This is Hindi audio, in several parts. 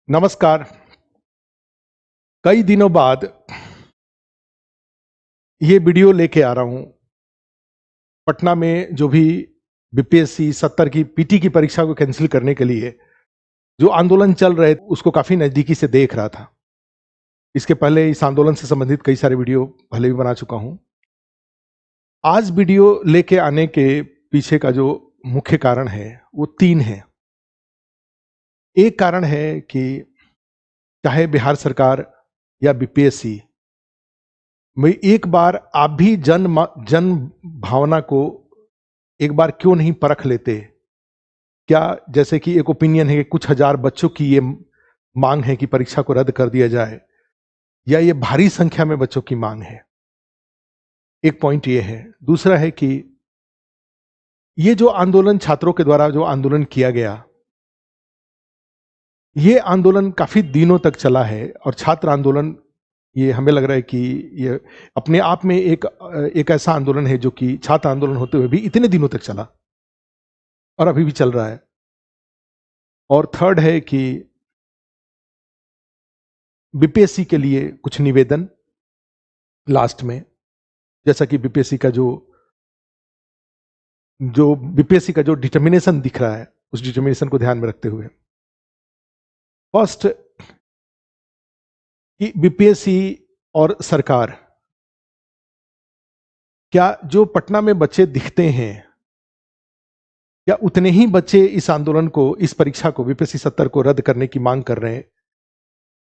नमस्कार। कई दिनों बाद ये वीडियो लेके आ रहा हूं। पटना में जो भी बीपीएससी 70 की पीटी की परीक्षा को कैंसिल करने के लिए जो आंदोलन चल रहे उसको काफी नजदीकी से देख रहा था। इसके पहले इस आंदोलन से संबंधित कई सारे वीडियो पहले भी बना चुका हूं। आज वीडियो लेके आने के पीछे का जो मुख्य कारण है वो 3 है। एक कारण है कि चाहे बिहार सरकार या बीपीएससी में एक बार आप भी जन भावना को एक बार क्यों नहीं परख लेते? क्या जैसे कि एक ओपिनियन है कि कुछ हजार बच्चों की ये मांग है कि परीक्षा को रद्द कर दिया जाए, या ये भारी संख्या में बच्चों की मांग है? एक पॉइंट ये है। दूसरा है कि ये जो आंदोलन छात्रों के द्वारा जो आंदोलन किया गया, ये आंदोलन काफी दिनों तक चला है और छात्र आंदोलन ये हमें लग रहा है कि ये अपने आप में एक ऐसा आंदोलन है जो कि छात्र आंदोलन होते हुए भी इतने दिनों तक चला और अभी भी चल रहा है। और थर्ड है कि बीपीएससी के लिए कुछ निवेदन लास्ट में, जैसा कि बीपीएससी का जो डिटर्मिनेशन दिख रहा है, उस डिटर्मिनेशन को ध्यान में रखते हुए फर्स्ट कि बीपीएससी और सरकार, क्या जो पटना में बच्चे दिखते हैं, क्या उतने ही बच्चे इस आंदोलन को, इस परीक्षा को, बीपीएससी 70 को रद्द करने की मांग कर रहे हैं,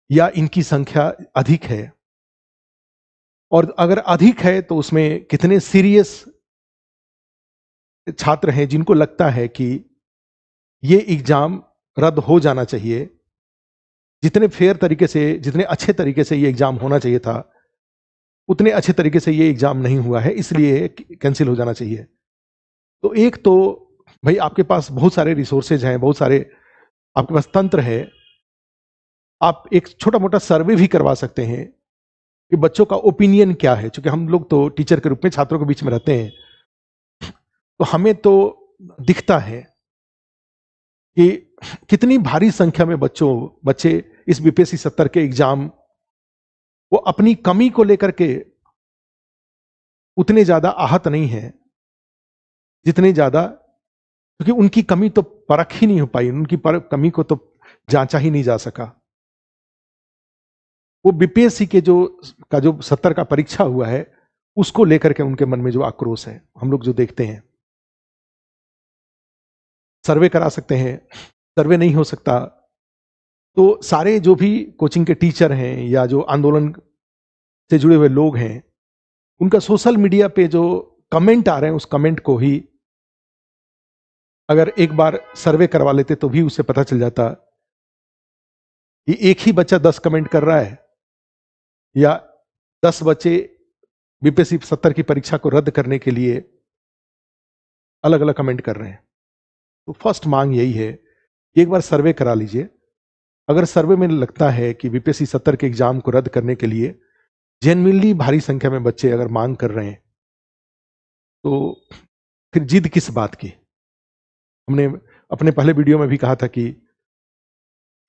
या इनकी संख्या अधिक है? और अगर अधिक है तो उसमें कितने सीरियस छात्र हैं जिनको लगता है कि ये एग्जाम रद्द हो जाना चाहिए? जितने फेयर तरीके से, जितने अच्छे तरीके से ये एग्जाम होना चाहिए था, उतने अच्छे तरीके से ये एग्जाम नहीं हुआ है, इसलिए कैंसिल हो जाना चाहिए। तो एक तो भाई आपके पास बहुत सारे रिसोर्सेज हैं, बहुत सारे आपके पास तंत्र है। आप एक छोटा मोटा सर्वे भी करवा सकते हैं कि बच्चों का ओपिनियन क्या है। क्योंकि हम लोग तो टीचर के रूप में छात्रों के बीच में रहते हैं, तो हमें तो दिखता है कि कितनी भारी संख्या में बच्चे इस बीपीएससी 70 के एग्जाम वो अपनी कमी को लेकर के उतने ज्यादा आहत नहीं है जितने ज्यादा, क्योंकि उनकी कमी तो परख ही नहीं हो पाई, उनकी कमी को तो जांचा ही नहीं जा सका। वो बीपीएससी के जो 70 का परीक्षा हुआ है उसको लेकर के उनके मन में जो आक्रोश है, हम लोग जो देखते हैं। सर्वे करा सकते हैं, सर्वे नहीं हो सकता तो सारे जो भी कोचिंग के टीचर हैं या जो आंदोलन से जुड़े हुए लोग हैं, उनका सोशल मीडिया पे जो कमेंट आ रहे हैं, उस कमेंट को ही अगर एक बार सर्वे करवा लेते तो भी उससे पता चल जाता कि एक ही बच्चा 10 कमेंट कर रहा है या 10 बच्चे बीपीएससी 70 की परीक्षा को रद्द करने के लिए अलग अलग कमेंट कर रहे हैं। तो फर्स्ट मांग यही है कि एक बार सर्वे करा लीजिए। अगर सर्वे में लगता है कि बीपीएससी 70 के एग्जाम को रद्द करने के लिए जेन्युइनली भारी संख्या में बच्चे अगर मांग कर रहे हैं, तो फिर जिद किस बात की? हमने अपने पहले वीडियो में भी कहा था कि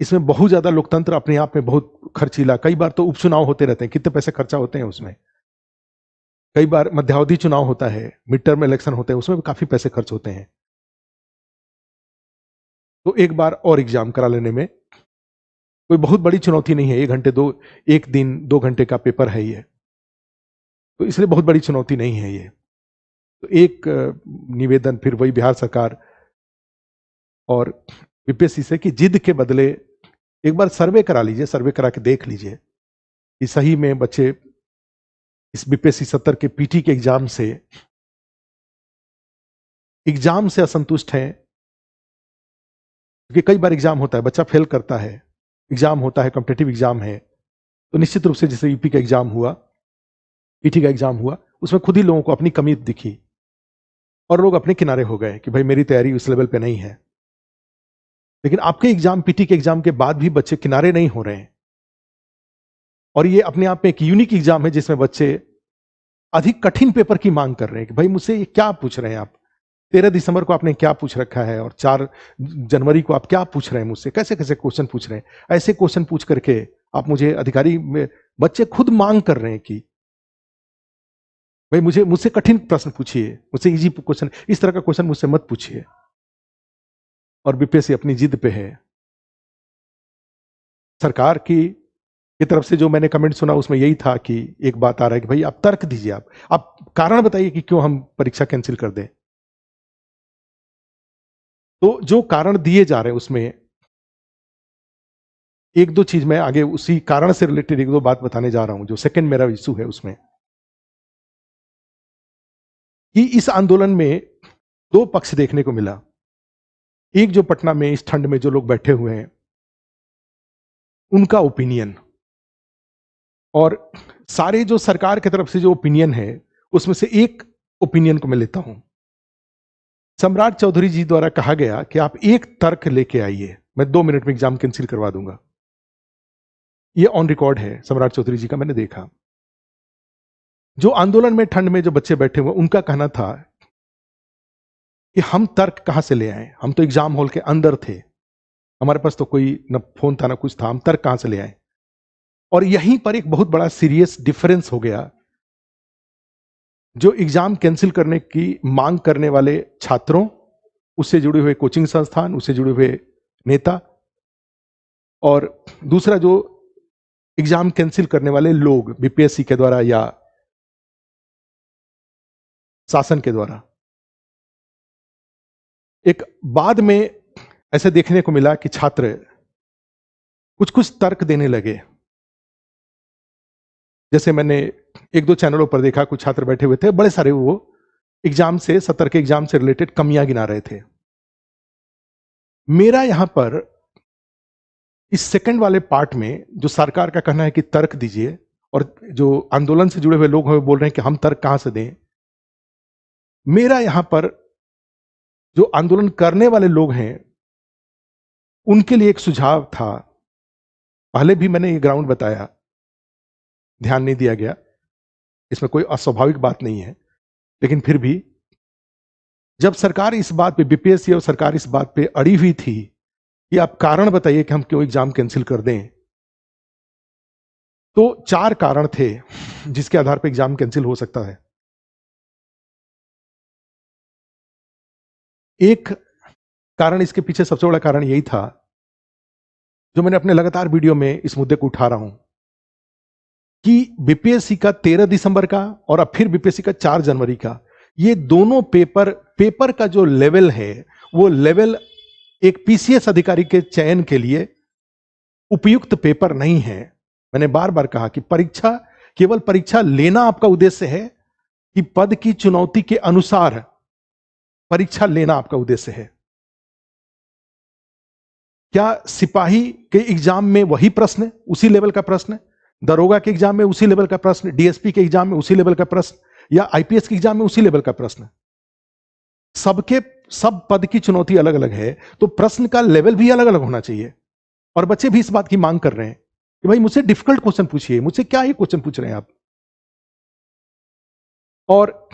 इसमें बहुत ज्यादा लोकतंत्र अपने आप में बहुत खर्चीला, कई बार तो उपचुनाव होते रहते हैं, कितने पैसे खर्चा होते हैं उसमें। कई बार मध्यावधि चुनाव होता है, मिड टर्म इलेक्शन होते हैं, उसमें भी काफी पैसे खर्च होते हैं। तो एक बार और एग्जाम करा लेने में कोई बहुत बड़ी चुनौती नहीं है। 1 दिन 2 घंटे का पेपर है ये, तो इसलिए बहुत बड़ी चुनौती नहीं है ये। तो एक निवेदन फिर वही बिहार सरकार और बीपीएससी से कि जिद के बदले एक बार सर्वे करा लीजिए, सर्वे करा के देख लीजिए कि सही में बच्चे इस बीपीएससी 70 के पीटी के एग्जाम से असंतुष्ट हैं। क्योंकि कई बार एग्जाम होता है, बच्चा फेल करता है, एग्जाम होता है, कॉम्पिटिटिव एग्जाम है, तो निश्चित रूप से जैसे यूपी का एग्जाम हुआ, पीटी का एग्जाम हुआ, उसमें खुद ही लोगों को अपनी कमी दिखी और लोग अपने किनारे हो गए कि भाई मेरी तैयारी उस लेवल पे नहीं है। लेकिन आपके एग्जाम, पीटी के एग्जाम के बाद भी बच्चे किनारे नहीं हो रहे हैं, और ये अपने आप में एक यूनिक एग्जाम है जिसमें बच्चे अधिक कठिन पेपर की मांग कर रहे हैं कि भाई मुझसे ये क्या पूछ रहे हैं आप, 13 दिसंबर को आपने क्या पूछ रखा है और 4 जनवरी को आप क्या पूछ रहे हैं मुझसे, कैसे कैसे क्वेश्चन पूछ रहे हैं। ऐसे क्वेश्चन पूछ करके आप मुझे अधिकारी में, बच्चे खुद मांग कर रहे हैं कि भाई मुझसे कठिन प्रश्न पूछिए, मुझसे इजी क्वेश्चन, इस तरह का क्वेश्चन मुझसे मत पूछिए। और बीपीएससी अपनी जिद पे है। सरकार की तरफ से जो मैंने कमेंट सुना उसमें यही था कि एक बात आ रहा है कि भाई आप तर्क दीजिए, आप कारण बताइए कि क्यों हम परीक्षा कैंसिल कर दें। तो जो कारण दिए जा रहे हैं उसमें एक दो चीज मैं आगे उसी कारण से रिलेटेड एक दो बात बताने जा रहा हूं। जो सेकंड मेरा इशू है उसमें कि इस आंदोलन में दो पक्ष देखने को मिला। एक जो पटना में इस ठंड में जो लोग बैठे हुए हैं उनका ओपिनियन, और सारे जो सरकार की तरफ से जो ओपिनियन है उसमें से एक ओपिनियन को मैं लेता हूं। सम्राट चौधरी जी द्वारा कहा गया कि आप एक तर्क लेके आइए, मैं 2 मिनट में एग्जाम कैंसिल करवा दूंगा। ये ऑन रिकॉर्ड है सम्राट चौधरी जी का, मैंने देखा। जो आंदोलन में ठंड में जो बच्चे बैठे हुए उनका कहना था कि हम तर्क कहां से ले आए, हम तो एग्जाम हॉल के अंदर थे, हमारे पास तो कोई न फोन था ना कुछ था, हम तर्क कहां से ले आए। और यहीं पर एक बहुत बड़ा सीरियस डिफरेंस हो गया। जो एग्जाम कैंसिल करने की मांग करने वाले छात्रों, उससे जुड़े हुए कोचिंग संस्थान, उससे जुड़े हुए नेता, और दूसरा जो एग्जाम कैंसिल करने वाले लोग बीपीएससी के द्वारा या शासन के द्वारा। एक बाद में ऐसे देखने को मिला कि छात्र कुछ कुछ तर्क देने लगे। जैसे मैंने एक दो चैनलों पर देखा, कुछ छात्र बैठे हुए थे, बड़े सारे वो एग्जाम से, 70 के एग्जाम से रिलेटेड कमियां गिना रहे थे। मेरा यहां पर इस सेकंड वाले पार्ट में जो सरकार का कहना है कि तर्क दीजिए, और जो आंदोलन से जुड़े हुए लोग हैं बोल रहे हैं कि हम तर्क कहां से दें, मेरा यहां पर जो आंदोलन करने वाले लोग हैं उनके लिए एक सुझाव था। पहले भी मैंने ये ग्राउंड बताया, ध्यान नहीं दिया गया, इसमें कोई अस्वाभाविक बात नहीं है, लेकिन फिर भी जब सरकार इस बात पे, बीपीएससी और सरकार इस बात पे अड़ी हुई थी कि आप कारण बताइए कि हम क्यों एग्जाम कैंसिल कर दें, तो 4 कारण थे जिसके आधार पर एग्जाम कैंसिल हो सकता है। एक कारण, इसके पीछे सबसे बड़ा कारण यही था, जो मैंने अपने लगातार वीडियो में इस मुद्दे को उठा रहा हूं, कि बीपीएससी का 13 दिसंबर का और अब फिर बीपीएससी का 4 जनवरी का, ये दोनों पेपर का जो लेवल है, वो लेवल एक पीसीएस अधिकारी के चयन के लिए उपयुक्त पेपर नहीं है। मैंने बार बार कहा कि परीक्षा, केवल परीक्षा लेना आपका उद्देश्य है कि पद की चुनौती के अनुसार परीक्षा लेना आपका उद्देश्य है। क्या सिपाही के एग्जाम में वही प्रश्न, उसी लेवल का प्रश्न, दरोगा के एग्जाम में उसी लेवल का प्रश्न, डीएसपी के एग्जाम में उसी लेवल का प्रश्न, या आईपीएस के एग्जाम में उसी लेवल का प्रश्न? सब पद की चुनौती अलग अलग है, तो प्रश्न का लेवल भी अलग अलग होना चाहिए। और बच्चे भी इस बात की मांग कर रहे हैं कि भाई मुझसे डिफिकल्ट क्वेश्चन पूछिए, मुझसे क्या ये क्वेश्चन पूछ रहे हैं आप। और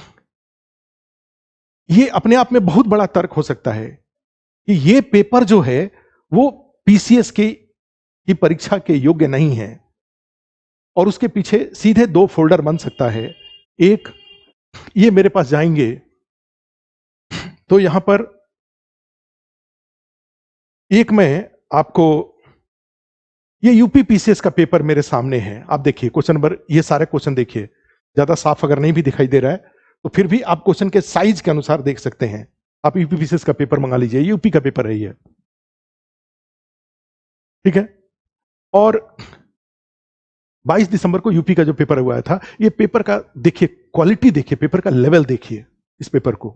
ये अपने आप में बहुत बड़ा तर्क हो सकता है कि ये पेपर जो है वो पीसीएस की परीक्षा के योग्य नहीं है, और उसके पीछे सीधे 2 फोल्डर बन सकता है। एक, ये मेरे पास जाएंगे तो यहां पर एक, मैं आपको, ये यूपी पीसीएस का पेपर मेरे सामने है, आप देखिए क्वेश्चन नंबर, ये सारे क्वेश्चन देखिए, ज्यादा साफ अगर नहीं भी दिखाई दे रहा है तो फिर भी आप क्वेश्चन के साइज के अनुसार देख सकते हैं। आप यूपी पीसीएस का पेपर मंगा लीजिए, यूपी का पेपर है ये, ठीक है। और 22 दिसंबर को यूपी का जो पेपर हुआ था, ये पेपर का देखिए क्वालिटी, देखिए पेपर का लेवल, देखिए इस पेपर को।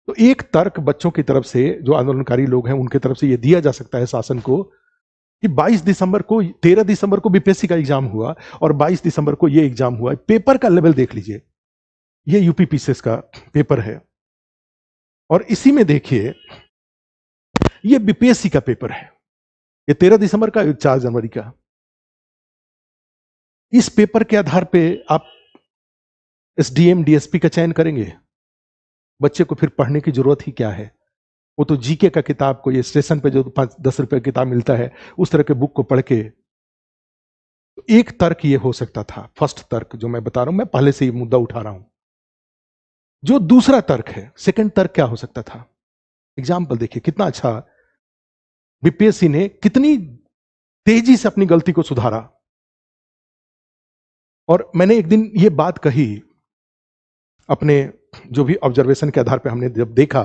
तो एक तर्क बच्चों की तरफ से, जो आंदोलनकारी लोग हैं उनके तरफ से, यह दिया जा सकता है शासन को कि 22 दिसंबर को, 13 दिसंबर को बीपीएससी का एग्जाम हुआ और 22 दिसंबर को यह एग्जाम हुआ, पेपर का लेवल देख लीजिए, यह यूपी पीसीएस का पेपर है। और इसी में देखिए यह बीपीएससी का पेपर है, यह 13 दिसंबर का, 4 जनवरी का। इस पेपर के आधार पे आप एसडीएम डीएसपी का चयन करेंगे? बच्चे को फिर पढ़ने की जरूरत ही क्या है? वो तो जीके का किताब को, ये स्टेशन पे जो 5-10 रुपए का किताब मिलता है, उस तरह के बुक को पढ़ के। तो एक तर्क ये हो सकता था, फर्स्ट तर्क जो मैं बता रहा हूं, मैं पहले से ये मुद्दा उठा रहा हूं। जो दूसरा तर्क है, सेकंड तर्क क्या हो सकता था? एग्जाम्पल देखिए कितना अच्छा बीपीएससी ने कितनी तेजी से अपनी गलती को सुधारा। और मैंने एक दिन ये बात कही, अपने जो भी ऑब्जर्वेशन के आधार पर हमने जब देखा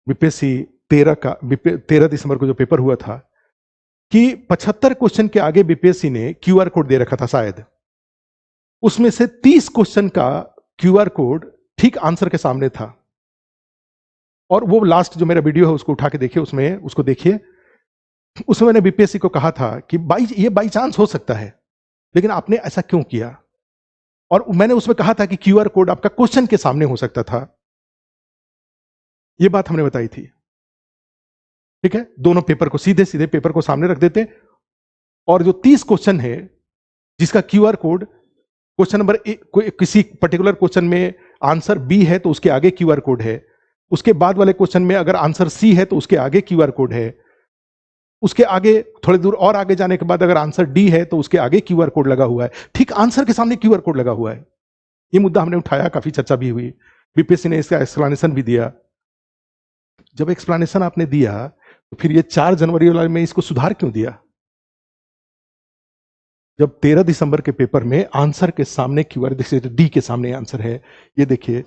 बीपीएससी 13 दिसंबर को जो पेपर हुआ था, कि 75 क्वेश्चन के आगे बीपीएससी ने क्यूआर कोड दे रखा था शायद। उसमें से 30 क्वेश्चन का क्यूआर कोड ठीक आंसर के सामने था। और वो लास्ट जो मेरा वीडियो है उसको उठा के देखिए, उसमें उसको देखिए। उसमें मैंने बीपीएससी को कहा था कि ये बाई चांस हो सकता है, लेकिन आपने ऐसा क्यों किया? और मैंने उसमें कहा था कि क्यूआर कोड आपका क्वेश्चन के सामने हो सकता था। ये बात हमने बताई थी। ठीक है, दोनों पेपर को सीधे सीधे पेपर को सामने रख देते, और जो 30 क्वेश्चन है जिसका क्यूआर कोड, क्वेश्चन नंबर किसी पर्टिकुलर क्वेश्चन में आंसर बी है तो उसके आगे क्यूआर कोड है, उसके बाद वाले क्वेश्चन में अगर आंसर सी है तो उसके आगे क्यूआर कोड है, उसके आगे थोड़ी दूर और आगे जाने के बाद अगर आंसर डी है तो उसके आगे क्यूआर कोड लगा हुआ है, ठीक आंसर के सामने क्यूआर कोड लगा हुआ है। ये मुद्दा हमने उठाया, काफी चर्चा भी हुई, बीपीएससी ने इसका एक्सप्लेनेशन भी दिया। जब एक्सप्लेनेशन आपने दिया तो फिर ये 4 जनवरी वाले में इसको सुधार क्यों दिया? जब 13 दिसंबर के पेपर में आंसर के सामने क्यूआर, देखिए डी के सामने आंसर है, ये देखिए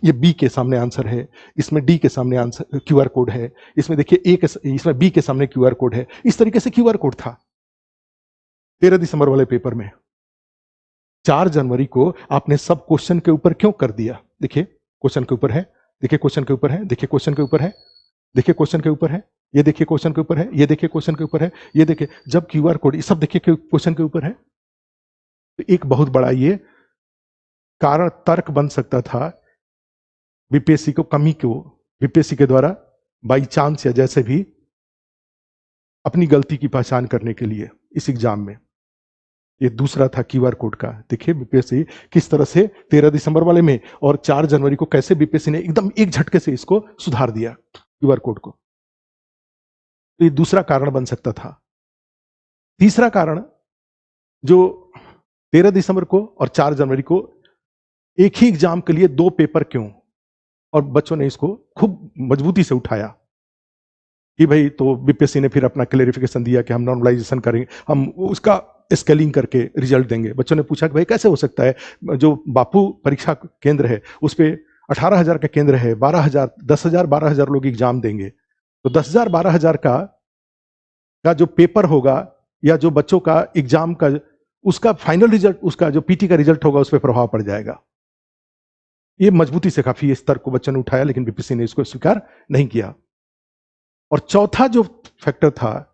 ये बी के सामने आंसर है, इसमें डी के सामने आंसर क्यूआर कोड है, इसमें देखिए ए के, इसमें बी के सामने क्यूआर कोड है। इस तरीके से क्यूआर कोड था 13 दिसंबर वाले पेपर में। 4 जनवरी को आपने सब क्वेश्चन के ऊपर क्यों कर दिया? देखिए क्वेश्चन के ऊपर है, देखिए क्वेश्चन के ऊपर है, देखिए क्वेश्चन के ऊपर है, देखिए क्वेश्चन के ऊपर है, ये देखिए क्वेश्चन के ऊपर है, ये देखिए क्वेश्चन के ऊपर है, ये देखिए, जब क्यूआर कोड ये सब देखिए क्वेश्चन के ऊपर है। तो एक बहुत बड़ा ये कारण तर्क बन सकता था बीपीएससी को, कमी को बीपीएससी के द्वारा बाई चांस या जैसे भी अपनी गलती की पहचान करने के लिए इस एग्जाम में। ये दूसरा था क्यूआर कोड का। देखिए बीपीएससी किस तरह से 13 दिसंबर वाले में और 4 जनवरी को कैसे बीपीएससी ने एकदम एक झटके से इसको सुधार दिया क्यूआर कोड को। तो ये दूसरा कारण बन सकता था। तीसरा कारण, जो 13 दिसंबर को और 4 जनवरी को एक ही एग्जाम के लिए 2 पेपर क्यों? और बच्चों ने इसको खूब मजबूती से उठाया कि भाई, तो बीपीएससी ने फिर अपना क्लेरिफिकेशन दिया कि हम नॉर्मलाइजेशन करेंगे, हम उसका स्केलिंग करके रिजल्ट देंगे। बच्चों ने पूछा कि भाई कैसे हो सकता है, जो बापू परीक्षा केंद्र है उस पर 18,000 का केंद्र है, 12,000, 10,000, 12,000 लोग एग्जाम देंगे, तो 10,000, 12,000 का जो पेपर होगा या जो बच्चों का एग्जाम का उसका फाइनल रिजल्ट, उसका जो पीटी का रिजल्ट होगा उस पर प्रभाव पड़ जाएगा। ये मजबूती से काफी इस तर्क को बच्चों ने उठाया, लेकिन बीपीएससी ने इसको स्वीकार नहीं किया। और चौथा जो फैक्टर था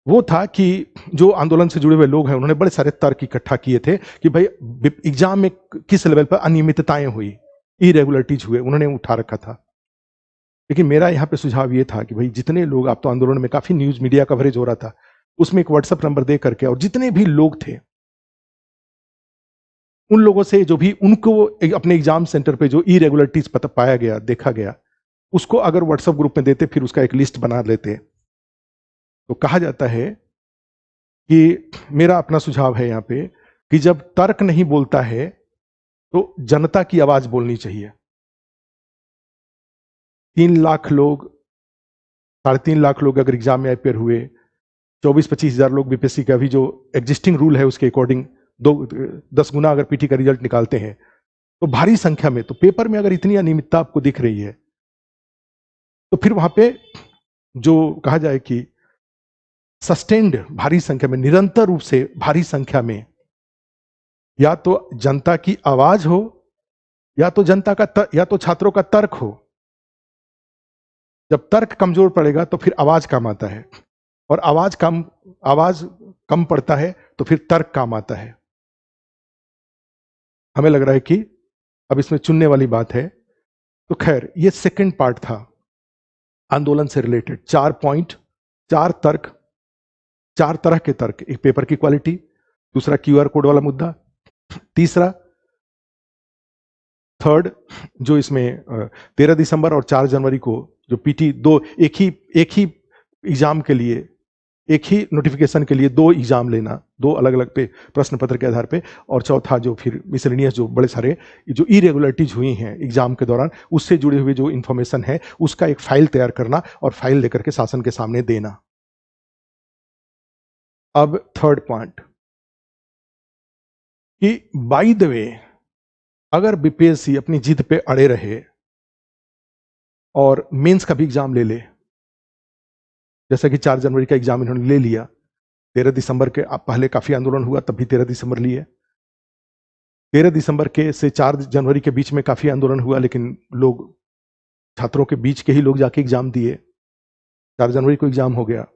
वो था कि जो आंदोलन से जुड़े हुए लोग हैं उन्होंने बड़े सारे तर्क इकट्ठा किए थे कि भाई एग्जाम में किस लेवल पर अनियमितताएं हुई, इरेगुलरिटीज हुए, उन्होंने उठा रखा था। लेकिन मेरा यहाँ पे सुझाव ये था कि भाई जितने लोग, आप तो आंदोलन में काफी न्यूज मीडिया कवरेज हो रहा था, उसमें एक व्हाट्सएप नंबर दे करके, और जितने भी लोग थे उन लोगों से जो भी उनको अपने एग्जाम सेंटर पे जो इरेगुलरिटीज पाया गया, देखा गया, उसको अगर व्हाट्सएप ग्रुप में देते, फिर उसका एक लिस्ट बना लेते। तो कहा जाता है कि मेरा अपना सुझाव है यहाँ पे कि जब तर्क नहीं बोलता है तो जनता की आवाज बोलनी चाहिए। 3 लाख लोग, 3.5 लाख लोग अगर एग्जाम में अपेयर हुए, 24-25 हजार लोग बीपीएससी का अभी जो एग्जिस्टिंग रूल है उसके अकॉर्डिंग 10 गुना अगर पीटी का रिजल्ट निकालते हैं, तो भारी संख्या में, तो पेपर में अगर इतनी अनियमितता आपको दिख रही है तो फिर वहां पे जो कहा जाए कि सस्टेन्ड भारी संख्या में, निरंतर रूप से भारी संख्या में, या तो जनता की आवाज हो या तो जनता का या तो छात्रों का तर्क हो। जब तर्क कमजोर पड़ेगा तो फिर आवाज काम आता है, और आवाज कम पड़ता है तो फिर तर्क काम आता है। हमें लग रहा है कि अब इसमें चुनने वाली बात है। तो खैर, ये सेकंड पार्ट था आंदोलन से रिलेटेड। 4 पॉइंट, 4 तर्क, 4 तरह के तर्क। एक पेपर की क्वालिटी, दूसरा क्यूआर कोड वाला मुद्दा, तीसरा थर्ड, जो इसमें 13 दिसंबर और 4 जनवरी को जो पीटी दो एक ही एग्जाम के लिए, एक ही नोटिफिकेशन के लिए 2 एग्जाम लेना, 2 अलग-अलग पे प्रश्न पत्र के आधार पे, और चौथा जो फिर मिसलेनियस जो बड़े सारे जो इरेगुलरिटीज हुई हैं एग्जाम के दौरान, उससे जुड़े हुए जो इंफॉर्मेशन है उसका एक फाइल तैयार करना और फाइल लेकर के शासन के सामने देना। अब थर्ड पॉइंट कि बाय द वे, अगर बीपीएससी अपनी जिद पे अड़े रहे और मेंस का भी एग्जाम ले ले, जैसा कि 4 जनवरी का एग्जाम इन्होंने ले लिया, 13 दिसंबर के पहले काफी आंदोलन हुआ तब भी 13 दिसंबर लिए, 13 दिसंबर के से 4 जनवरी के बीच में काफी आंदोलन हुआ, लेकिन लोग, छात्रों के बीच के ही लोग जाके एग्जाम दिए, 4 जनवरी को एग्जाम हो गया।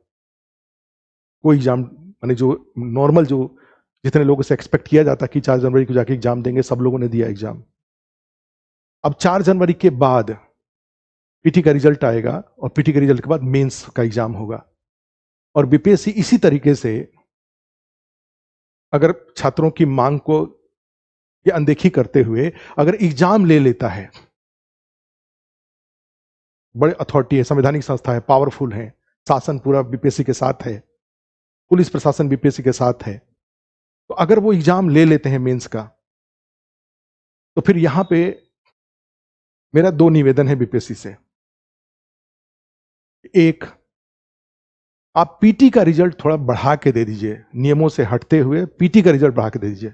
कोई एग्जाम माने जो नॉर्मल जो जितने लोगों से एक्सपेक्ट किया जाता कि 4 जनवरी को जाके एग्जाम देंगे, सब लोगों ने दिया एग्जाम। अब 4 जनवरी के बाद पीटी का रिजल्ट आएगा और पीटी के रिजल्ट के बाद मेंस का एग्जाम होगा, और बीपीएससी इसी तरीके से अगर छात्रों की मांग को ये अनदेखी करते हुए अगर एग्जाम ले लेता है, बड़े अथॉरिटी है, संवैधानिक संस्था है, पावरफुल है, शासन पूरा बीपीएससी के साथ है, पुलिस प्रशासन बीपीएससी के साथ है, तो अगर वो एग्जाम ले लेते हैं मेंस का, तो फिर यहां पे मेरा 2 निवेदन है बीपीएससी से। एक, आप पीटी का रिजल्ट थोड़ा बढ़ा के दे दीजिए, नियमों से हटते हुए पीटी का रिजल्ट बढ़ा के दे दीजिए।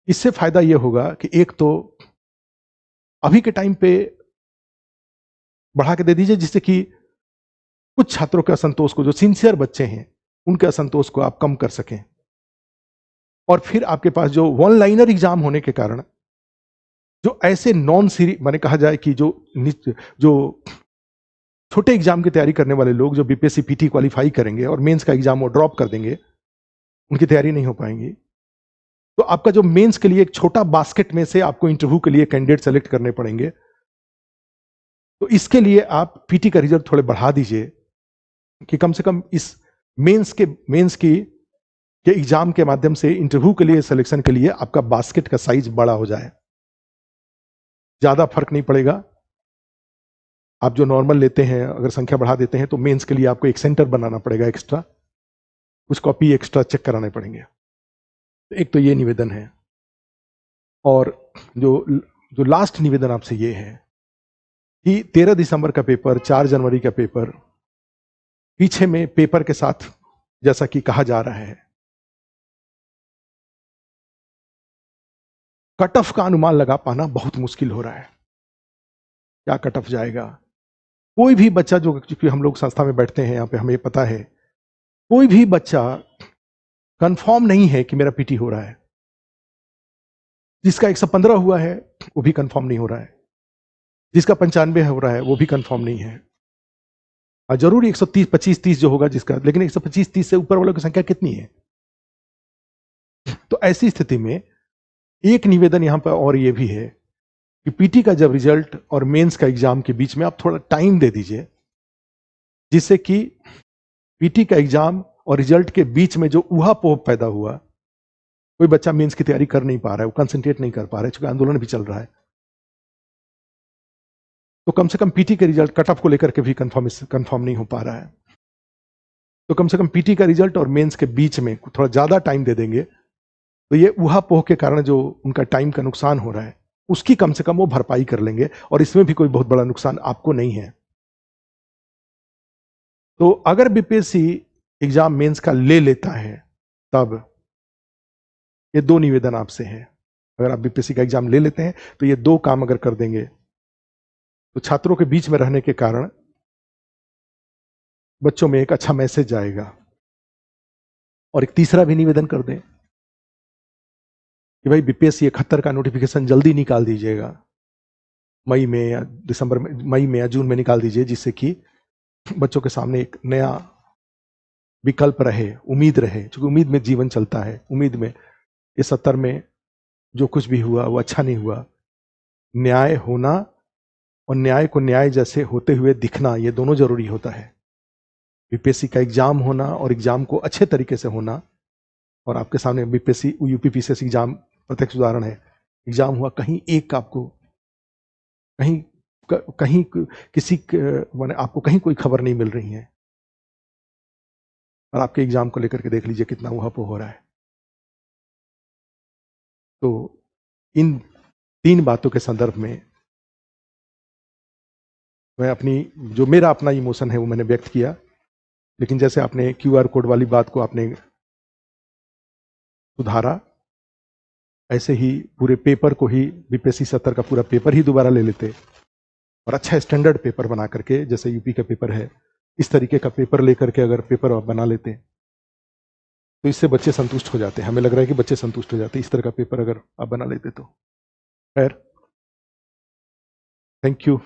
इससे फायदा यह होगा कि एक तो अभी के टाइम पे बढ़ा के दे दीजिए, जिससे कि कुछ छात्रों के असंतोष को, जो सिंसियर बच्चे हैं उनके असंतोष को आप कम कर सकें, और फिर आपके पास जो वन लाइनर एग्जाम होने के कारण जो ऐसे नॉन सीरियस माने कहा जाए कि जो छोटे एग्जाम की तैयारी करने वाले लोग जो बीपीएससी पीटी क्वालिफाई करेंगे और मेंस का एग्जाम वो ड्रॉप कर देंगे, उनकी तैयारी नहीं हो पाएंगी, तो आपका जो मेंस के लिए एक छोटा बास्केट में से आपको इंटरव्यू के लिए कैंडिडेट सेलेक्ट करने पड़ेंगे। तो इसके लिए आप पीटी का रिजल्ट थोड़े बढ़ा दीजिए कि कम से कम इस मेंस के एग्जाम के माध्यम से इंटरव्यू के लिए, सिलेक्शन के लिए आपका बास्केट का साइज बड़ा हो जाए। ज्यादा फर्क नहीं पड़ेगा, आप जो नॉर्मल लेते हैं अगर संख्या बढ़ा देते हैं तो मेंस के लिए आपको एक सेंटर बनाना पड़ेगा एक्स्ट्रा, कुछ कॉपी एक्स्ट्रा चेक कराने पड़ेंगे। एक तो ये निवेदन है, और जो लास्ट निवेदन आपसे ये है कि 13 दिसंबर का पेपर, 4 जनवरी का पेपर, पीछे में पेपर के साथ जैसा कि कहा जा रहा है, कट ऑफ का अनुमान लगा पाना बहुत मुश्किल हो रहा है। क्या कट ऑफ जाएगा? कोई भी बच्चा, जो क्योंकि हम लोग संस्था में बैठते हैं, यहां पे हमें पता है, कोई भी बच्चा कंफर्म नहीं है कि मेरा पीटी हो रहा है। जिसका 115 हुआ है वो भी कंफर्म नहीं हो रहा है, जिसका 95 हो रहा है वो भी कंफर्म नहीं है। जरूर 130, 25, 30 जो होगा जिसका, लेकिन 125, 30 से ऊपर वालों की संख्या कितनी है? तो ऐसी स्थिति में एक निवेदन यहां पर और ये भी है कि पीटी का जब रिजल्ट और मेंस का एग्जाम के बीच में आप थोड़ा टाइम दे दीजिए, जिससे कि पीटी का एग्जाम और रिजल्ट के बीच में जो ऊहापोह पैदा हुआ, कोई बच्चा मेंस की तैयारी कर नहीं पा रहा है, वो कंसंट्रेट नहीं कर पा रहा है, क्योंकि आंदोलन भी चल रहा है, तो कम से कम पीटी के रिजल्ट कट ऑफ को लेकर के भी कंफर्म नहीं हो पा रहा है, तो कम से कम पीटी का रिजल्ट और मेंस के बीच में थोड़ा ज्यादा टाइम दे देंगे, तो ये ऊहापोह के कारण जो उनका टाइम का नुकसान हो रहा है उसकी कम से कम वो भरपाई कर लेंगे, और इसमें भी कोई बहुत बड़ा नुकसान आपको नहीं है। तो अगर बीपीएससी एग्जाम मेंस का ले लेता है, तब ये 2 निवेदन आपसे हैं। अगर आप बीपीएससी का एग्जाम ले लेते हैं तो ये 2 काम अगर कर देंगे तो छात्रों के बीच में रहने के कारण बच्चों में एक अच्छा मैसेज जाएगा। और एक तीसरा भी निवेदन कर दें कि भाई बीपीएससी 71 का नोटिफिकेशन जल्दी निकाल दीजिएगा, मई में या दिसंबर में, मई में या जून में निकाल दीजिए, जिससे कि बच्चों के सामने एक नया विकल्प रहे, उम्मीद रहे, क्योंकि उम्मीद में जीवन चलता है। उम्मीद में ये 70 में जो कुछ भी हुआ वो अच्छा नहीं हुआ। न्याय होना और न्याय को न्याय जैसे होते हुए दिखना, ये दोनों जरूरी होता है। बीपीएससी का एग्जाम होना और एग्जाम को अच्छे तरीके से होना, और आपके सामने बीपीएससी यूपीपीसीएस एग्जाम प्रत्यक्ष उदाहरण है एग्जाम हुआ, कहीं एक आपको कहीं कहीं किसी माने आपको कहीं कोई खबर नहीं मिल रही है, और आपके एग्जाम को लेकर के देख लीजिए कितना उहापोह हो रहा है। तो इन 3 बातों के संदर्भ में मैं अपनी जो मेरा अपना इमोशन है वो मैंने व्यक्त किया। लेकिन जैसे आपने क्यूआर कोड वाली बात को आपने सुधारा, ऐसे ही पूरे पेपर को ही बीपीएससी 70 का पूरा पेपर ही दोबारा ले लेते और अच्छा स्टैंडर्ड पेपर बना करके, जैसे यूपी का पेपर है, इस तरीके का पेपर लेकर के अगर पेपर आप बना लेते तो इससे बच्चे संतुष्ट हो जाते हैं। हमें लग रहा है कि बच्चे संतुष्ट हो जाते हैं इस तरह का पेपर अगर आप बना लेते तो। खैर, थैंक यू।